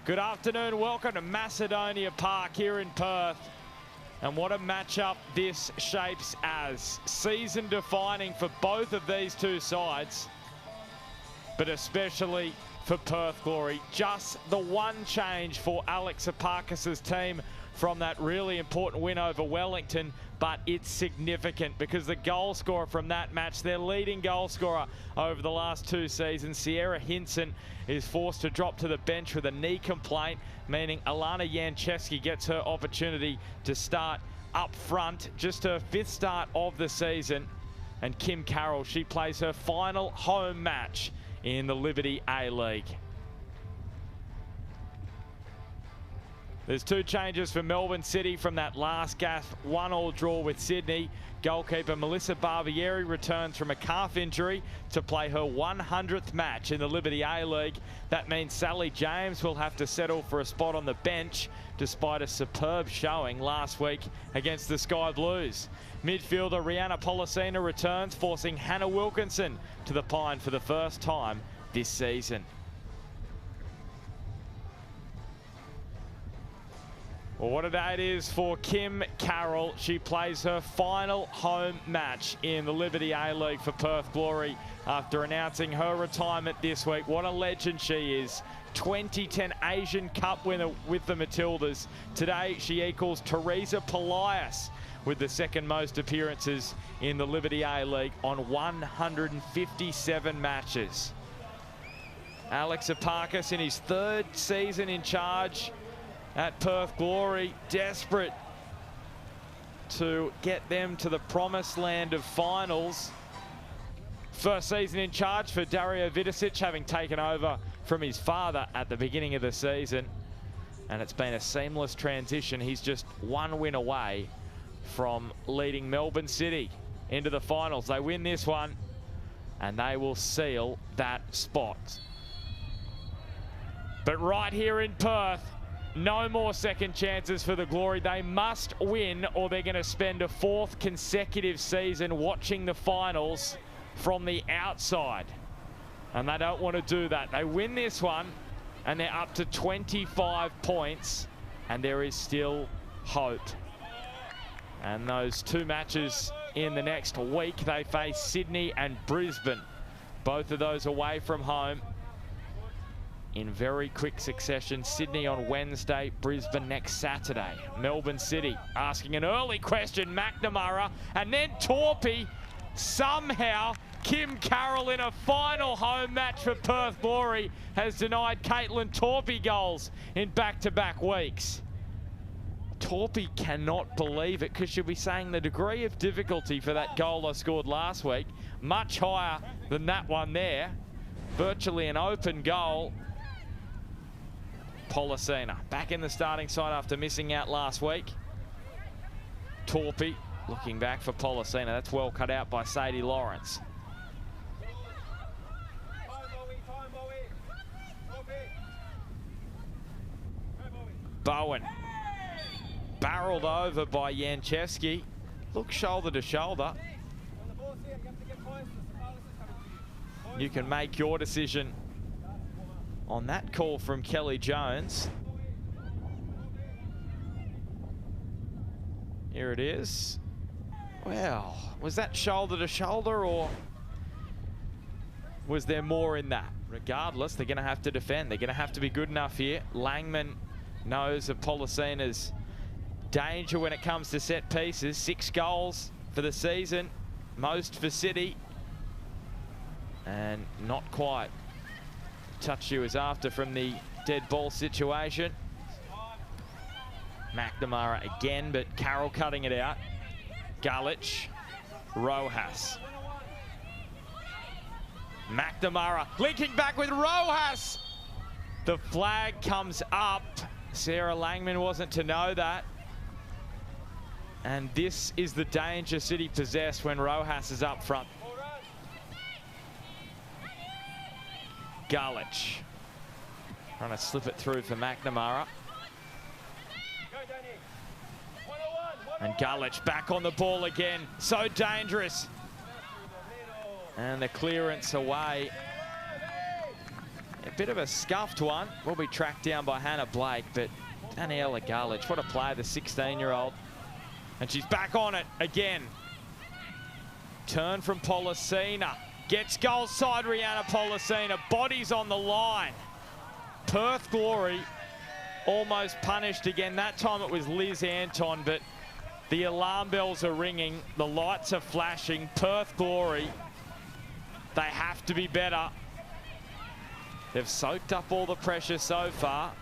Good afternoon, welcome to Macedonia Park here in Perth. And what a matchup this shapes as. Season defining for both of these two sides, but especially for Perth Glory. Just the one change for Alex Epakis' team from that really important win over Wellington, but it's significant because the goal scorer from that match, their leading goal scorer over the last two seasons, Sierra Hinson, is forced to drop to the bench with a knee complaint, meaning Alana Janczewski gets her opportunity to start up front, just her fifth start of the season. And Kim Carroll, she plays her final home match in the Liberty A-League. There's two changes for Melbourne City from that last gasp 1-1 draw with Sydney. Goalkeeper Melissa Barbieri returns from a calf injury to play her 100th match in the Liberty A-League. That means Sally James will have to settle for a spot on the bench despite a superb showing last week against the Sky Blues. Midfielder Rihanna Pollicina returns, forcing Hannah Wilkinson to the pine for the first time this season. Well, what a day it is for Kim Carroll. She plays her final home match in the Liberty A-League for Perth Glory after announcing her retirement this week. What a legend she is. 2010 Asian Cup winner with the Matildas. Today she equals Teresa Polias with the second most appearances in the Liberty A-League on 157 matches. Alex Epakis in his third season in charge at Perth Glory, desperate to get them to the promised land of finals. First season in charge for Dario Vidicic, having taken over from his father at the beginning of the season. And it's been a seamless transition. He's just one win away from leading Melbourne City into the finals. They win this one and they will seal that spot. But right here in Perth, no more second chances for the Glory. They must win or they're going to spend a fourth consecutive season watching the finals from the outside. And they don't want to do that. They win this one and they're up to 25 points and there is still hope. And those two matches in the next week, they face Sydney and Brisbane. Both of those away from home in very quick succession. Sydney on Wednesday, Brisbane next Saturday. Melbourne City asking an early question, McNamara, and then Torpy. Somehow, Kim Carroll in a final home match for Perth Glory has denied Caitlin Torpy goals in back-to-back weeks. Torpy cannot believe it because she'll be saying the degree of difficulty for that goal I scored last week, much higher than that one there. Virtually an open goal. Pollicina back in the starting side after missing out last week. Torpy looking back for Pollicina. That's well cut out by Sadie Lawrence. Bowen barreled over by Janczewski. Look shoulder to shoulder. You can make your decision on that call from Kelly Jones. Here it is. Well, was that shoulder to shoulder or was there more in that? Regardless, they're going to have to defend. They're going to have to be good enough here. Langman knows of Pollicina's danger when it comes to set pieces. 6 goals for the season, most for City. And not quite touch she was after from the dead ball situation. McNamara again, but Carroll cutting it out. Gulich, Rojas. McNamara linking back with Rojas. The flag comes up. Sarah Langman wasn't to know that. And this is the danger City possess when Rojas is up front. Gulich trying to slip it through for McNamara. And Gulich back on the ball again. So dangerous. And the clearance away A bit of a scuffed one. Will be tracked down by Hannah Blake, but Daniela Garlich, what a player, the 16-year-old. And she's back on it again. Turn from Pollicina. Gets goal side, Rihanna Pollicina. Bodies on the line. Perth Glory almost punished again. That time it was Liz Anton, but the alarm bells are ringing. The lights are flashing. Perth Glory, they have to be better. They've soaked up all the pressure so far.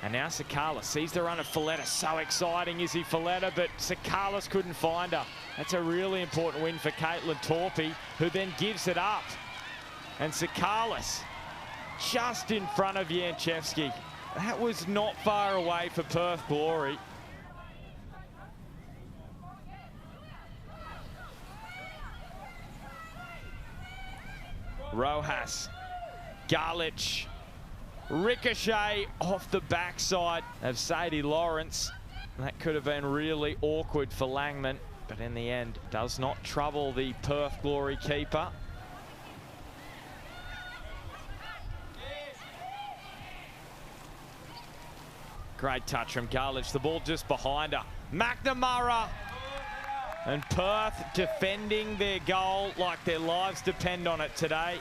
And now Sakalis sees the run of Folletta. So exciting, is he, Folletta? But Sakalis couldn't find her. That's a really important win for Caitlin Torpey, who then gives it up. And Sakalis just in front of Janchevski. That was not far away for Perth Glory. Rojas, Garlich, ricochet off the backside of Sadie Lawrence. That could have been really awkward for Langman, but in the end does not trouble the Perth Glory keeper. Great touch from Garlich, the ball just behind her. McNamara, and Perth defending their goal like their lives depend on it today.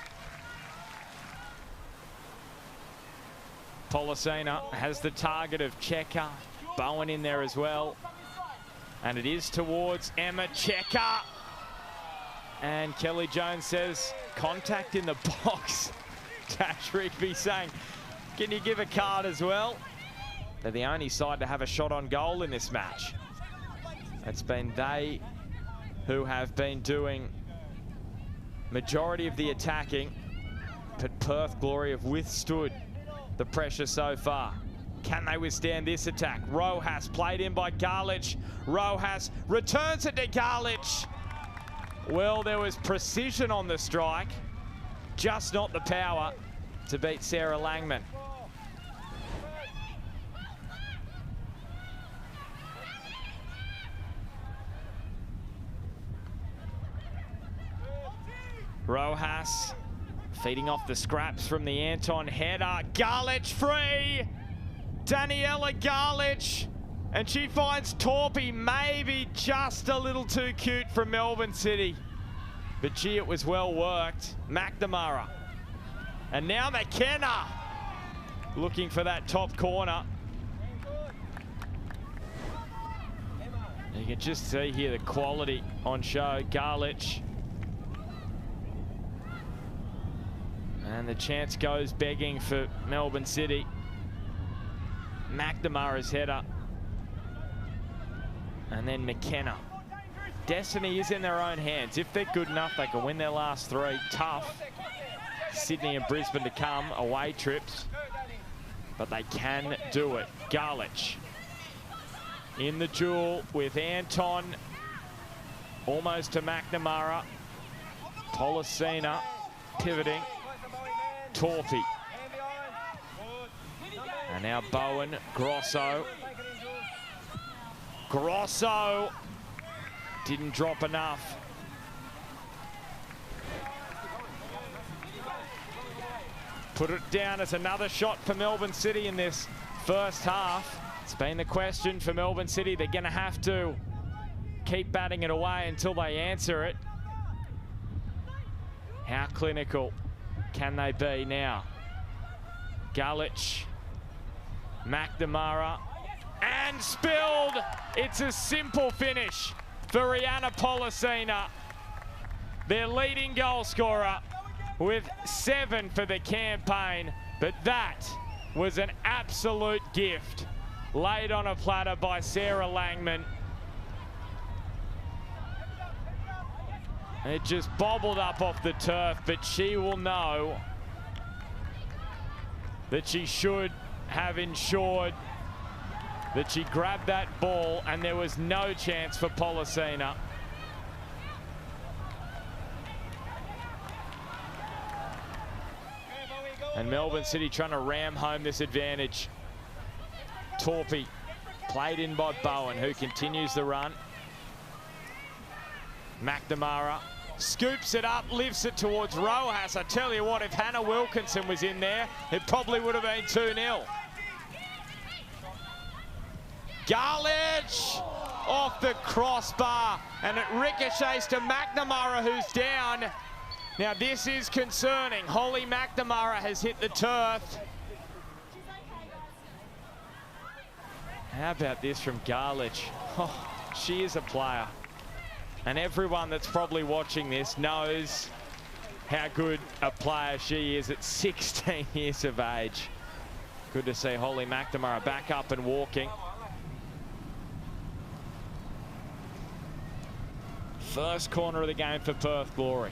Pollicina has the target of Checker. Bowen in there as well. And it is towards Emma Checker. And Kelly Jones says, contact in the box. Tash Rigby saying, can you give a card as well? They're the only side to have a shot on goal in this match. It's been they who have been doing majority of the attacking, but Perth Glory have withstood the pressure so far. Can they withstand this attack? Rojas played in by Garlich. Rojas returns it to Garlich. Well, there was precision on the strike, just not the power to beat Sarah Langman. Rojas feeding off the scraps from the Anton header. Garlich free. Daniela Garlich. And she finds Torpey maybe just a little too cute from Melbourne City. But gee, it was well worked. McNamara. And now McKenna looking for that top corner. You can just see here the quality on show. Garlich. And the chance goes begging for Melbourne City. McNamara's header. And then McKenna. Destiny is in their own hands. If they're good enough, they can win their last three. Tough. Sydney and Brisbane to come, away trips. But they can do it. Garlich in the duel with Anton. Almost to McNamara. Pollicina pivoting. Torpey. And now Bowen, Grosso. Grosso didn't drop enough. Put it down as another shot for Melbourne City in this first half. It's been the question for Melbourne City. They're going to have to keep batting it away until they answer it. How clinical can they be now? Garlich, McNamara, and spilled. It's a simple finish for Rihanna Pollicina, their leading goal scorer, with 7 for the campaign. But that was an absolute gift laid on a platter by Sarah Langman. It just bobbled up off the turf, but she will know that she should have ensured that she grabbed that ball, and there was no chance for Pollicina. And Melbourne City trying to ram home this advantage. Torpey played in by Bowen, who continues the run. McNamara scoops it up, lifts it towards Rojas. I tell you what, if Hannah Wilkinson was in there, it probably would have been 2-0. Garlich off the crossbar, and it ricochets to McNamara, who's down. Now this is concerning. Holly McNamara has hit the turf. How about this from Garlich? Oh, she is a player. And everyone that's probably watching this knows how good a player she is at 16 years of age. Good to see Holly McNamara back up and walking. First corner of the game for Perth Glory.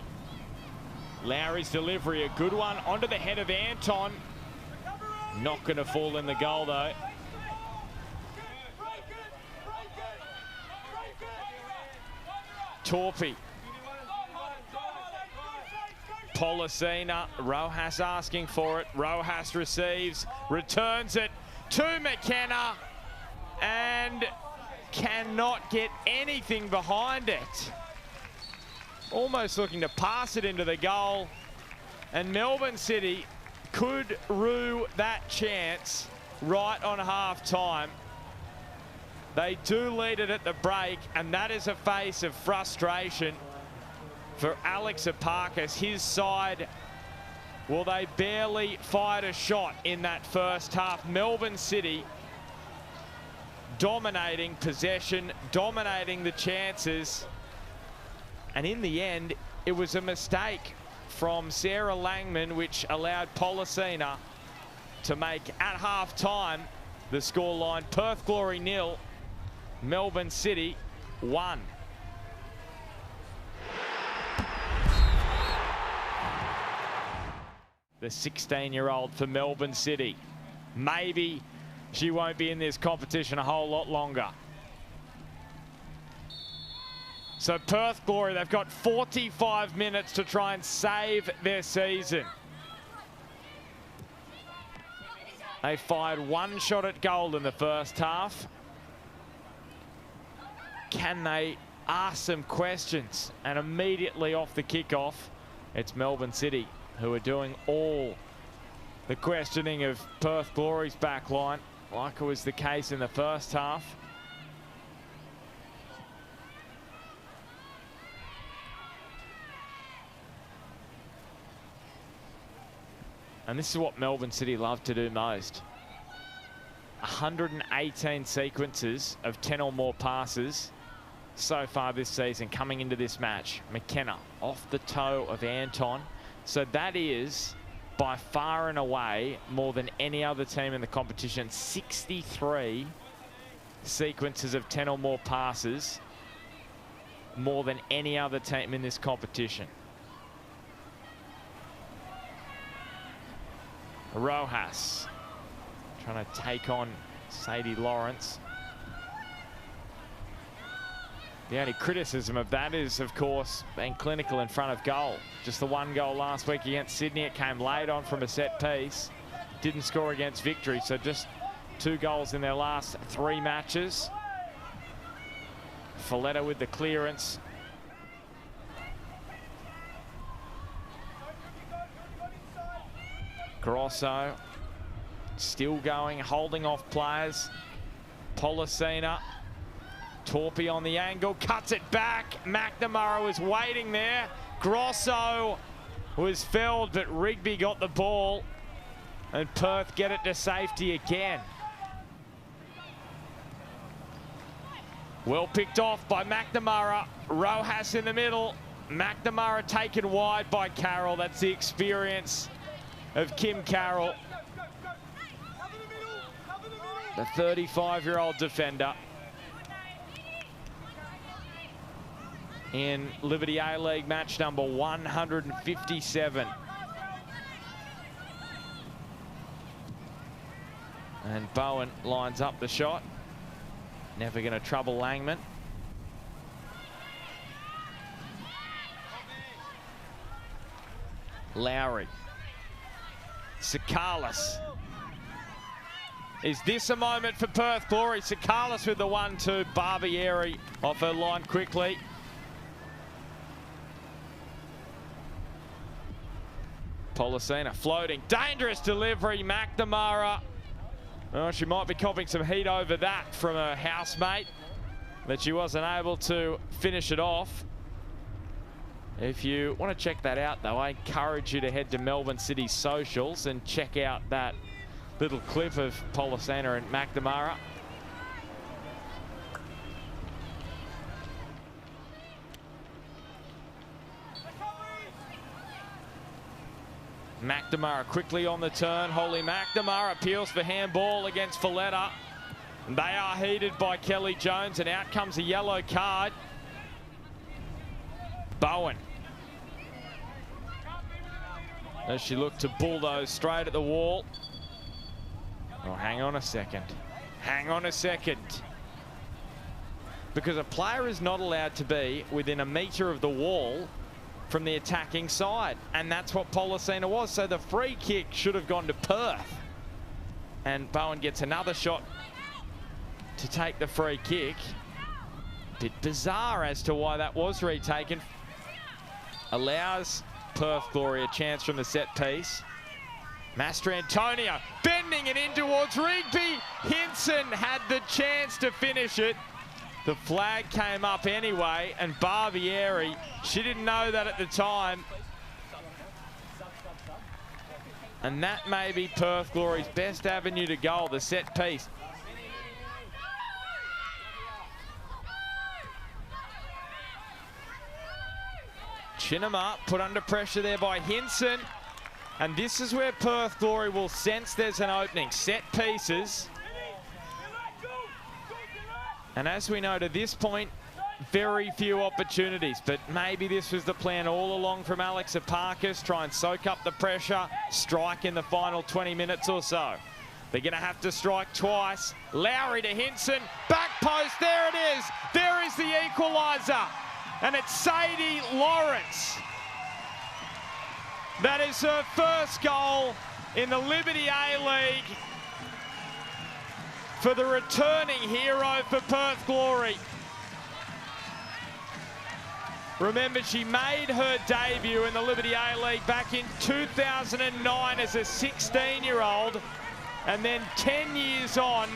Lowry's delivery, a good one, onto the head of Anton. Not going to fall in the goal though. Torpy. Policina, Rojas asking for it. Rojas receives, returns it to McKenna, and cannot get anything behind it. Almost looking to pass it into the goal, and Melbourne City could rue that chance right on half time. They do lead it at the break, and that is a face of frustration for Alex Epakis. His side, well, they barely fired a shot in that first half. Melbourne City dominating possession, dominating the chances. And in the end, it was a mistake from Sarah Langman, which allowed Policina to make at half time the scoreline. Perth Glory 0, Melbourne City 1. The 16-year-old for Melbourne City. Maybe she won't be in this competition a whole lot longer. So Perth Glory, they've got 45 minutes to try and save their season. They fired one shot at goal in the first half. Can they ask some questions? And immediately off the kickoff, it's Melbourne City who are doing all the questioning of Perth Glory's back line, like it was the case in the first half. And this is what Melbourne City love to do most. 118 sequences of 10 or more passes so far this season coming into this match. McKenna off the toe of Anton. So that is by far and away more than any other team in the competition. 63 sequences of 10 or more passes, more than any other team in this competition. Rojas trying to take on Sadie Lawrence. The only criticism of that is, of course, being clinical in front of goal. Just the one goal last week against Sydney. It came late on from a set piece. Didn't score against Victory, so just 2 goals in their last 3 matches. Folletta with the clearance. Grosso still going, holding off players. Policina. Torpy on the angle, cuts it back. McNamara was waiting there. Grosso was felled, but Rigby got the ball. And Perth get it to safety again. Well picked off by McNamara. Rojas in the middle. McNamara taken wide by Carroll. That's the experience of Kim Carroll, the 35-year-old defender in Liberty A-League match number 157. And Bowen lines up the shot. Never going to trouble Langman. Lowry. Sakalis. Is this a moment for Perth Glory? Sakalis with the 1-2. Barbieri off her line quickly. Pollicina floating. Dangerous delivery, McNamara. Oh, she might be copping some heat over that from her housemate, that she wasn't able to finish it off. If you want to check that out, though, I encourage you to head to Melbourne City socials and check out that little clip of Pollicina and McNamara. McNamara quickly on the turn. Holly McNamara appeals for handball against Folletta. They are heated by Kelly Jones, and out comes a yellow card. Bowen, as she looked to bulldoze straight at the wall. Oh, hang on a second. Hang on a second. Because a player is not allowed to be within a metre of the wall from the attacking side, and that's what Pollicina was. So the free kick should have gone to Perth, and Bowen gets another shot to take the free kick. Bit bizarre as to why that was retaken. Allows Perth Glory a chance from the set piece. Mastrantonio bending it in towards Rigby. Hinson had the chance to finish it. The flag came up anyway, and Barbieri, she didn't know that at the time. And that may be Perth Glory's best avenue to goal, the set piece. Chinema put under pressure there by Hinson. And this is where Perth Glory will sense there's an opening. Set pieces. And as we know, to this point, very few opportunities, but maybe this was the plan all along from Alex Epakis. Try and soak up the pressure, strike in the final 20 minutes or so. They're going to have to strike twice. Lowry to Hinson, back post, there it is. There is the equaliser, and it's Sadie Lawrence. That is her first goal in the Liberty A-League for the returning hero for Perth Glory. Remember, she made her debut in the Liberty A-League back in 2009 as a 16-year-old, and then 10 years on,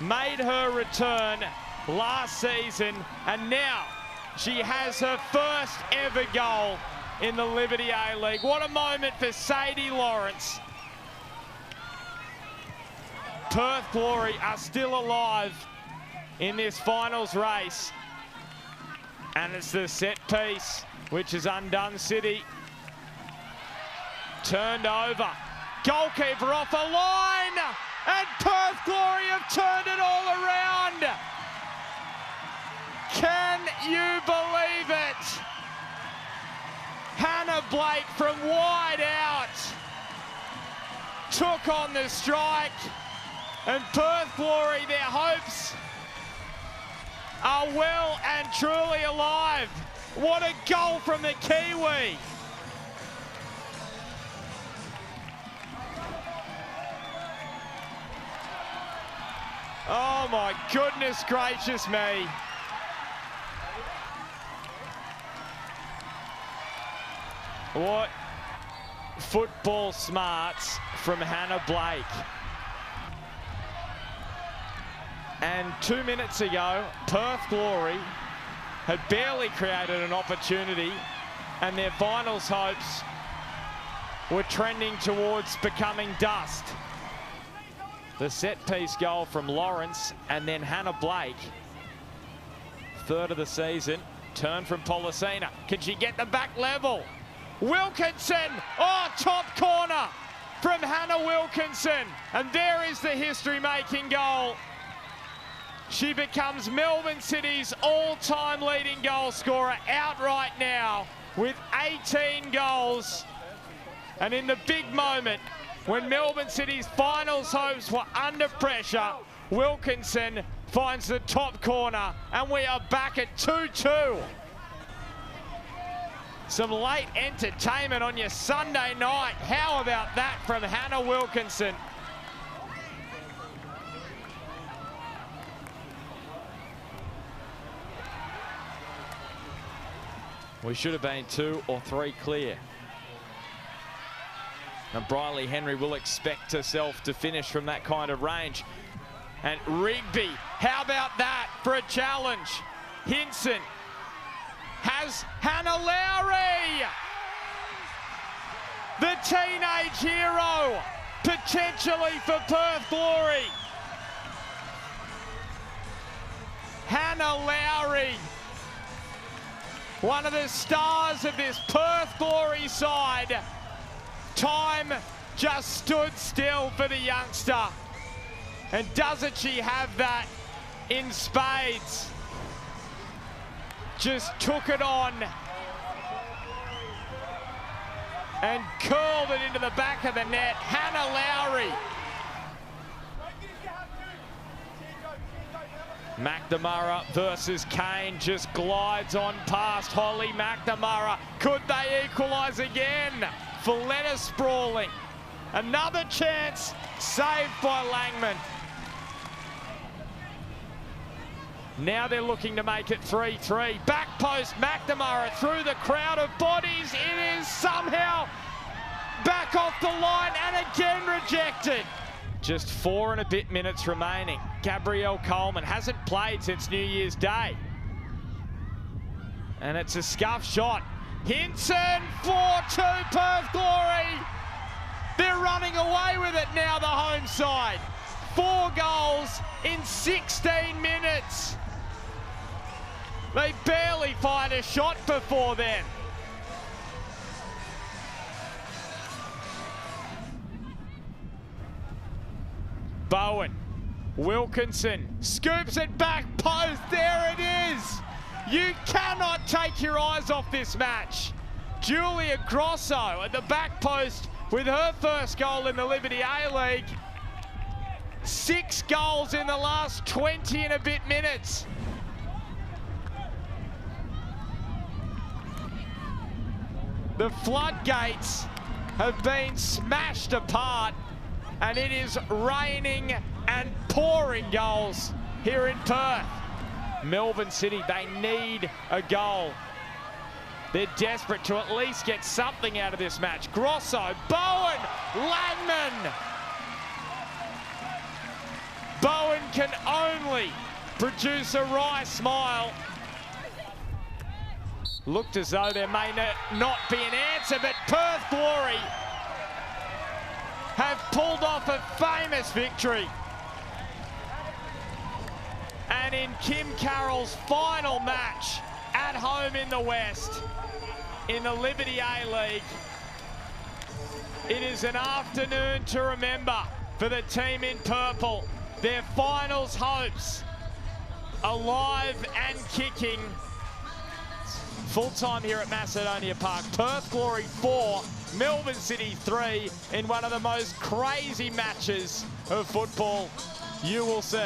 made her return last season, and now she has her first ever goal in the Liberty A-League. What a moment for Sadie Lawrence. Perth Glory are still alive in this finals race. And it's the set piece, which is undone City. Turned over. Goalkeeper off a line. And Perth Glory have turned it all around. Can you believe it? Hannah Blake from wide out took on the strike. And Perth Glory, their hopes are well and truly alive. What a goal from the Kiwi. Oh my goodness gracious me. What football smarts from Hannah Blake. And 2 minutes ago, Perth Glory had barely created an opportunity, and their finals hopes were trending towards becoming dust. The set-piece goal from Lawrence, and then Hannah Blake, third of the season. Turn from Pollicina. Can she get the back level? Wilkinson! Oh, top corner from Hannah Wilkinson. And there is the history-making goal. She becomes Melbourne City's all-time leading goal scorer outright now with 18 goals. And in the big moment, when Melbourne City's finals hopes were under pressure, Wilkinson finds the top corner, and we are back at 2-2. Some late entertainment on your Sunday night. How about that from Hannah Wilkinson? We should have been 2 or 3 clear. And Briley Henry will expect herself to finish from that kind of range. And Rigby, how about that for a challenge? Hinson has Hannah Lowry, the teenage hero, potentially for Perth Glory. Hannah Lowry, one of the stars of this Perth Glory side. Time just stood still for the youngster. And doesn't she have that in spades? Just took it on and curled it into the back of the net. Hannah Lowry. McNamara versus Kane, just glides on past Holly McNamara. Could they equalise again? Valletta sprawling. Another chance saved by Langman. Now they're looking to make it 3-3. Back post, McNamara through the crowd of bodies. It is somehow back off the line and again rejected. Just 4 and a bit minutes remaining. Gabrielle Coleman hasn't played since New Year's Day. And it's a scuff shot. Hinson, 4-2 Perth Glory. They're running away with it now, the home side. 4 goals in 16 minutes. They barely fired a shot before then. Bowen, Wilkinson, scoops it back post, there it is. You cannot take your eyes off this match. Julia Grosso at the back post with her first goal in the Liberty A-League. 6 goals in the last 20 and a bit minutes. The floodgates have been smashed apart and it is raining and pouring goals here in Perth. Melbourne City, they need a goal. They're desperate to at least get something out of this match. Grosso, Bowen, Langman. Bowen can only produce a wry smile. Looked as though there may not be an answer, but Perth Glory have pulled off a famous victory. And in Kim Carroll's final match at home in the West, in the Liberty A-League, it is an afternoon to remember for the team in purple. Their finals hopes alive and kicking. Full time here at Macedonia Park. Perth Glory 4, Melbourne City 3 in one of the most crazy matches of football you will see.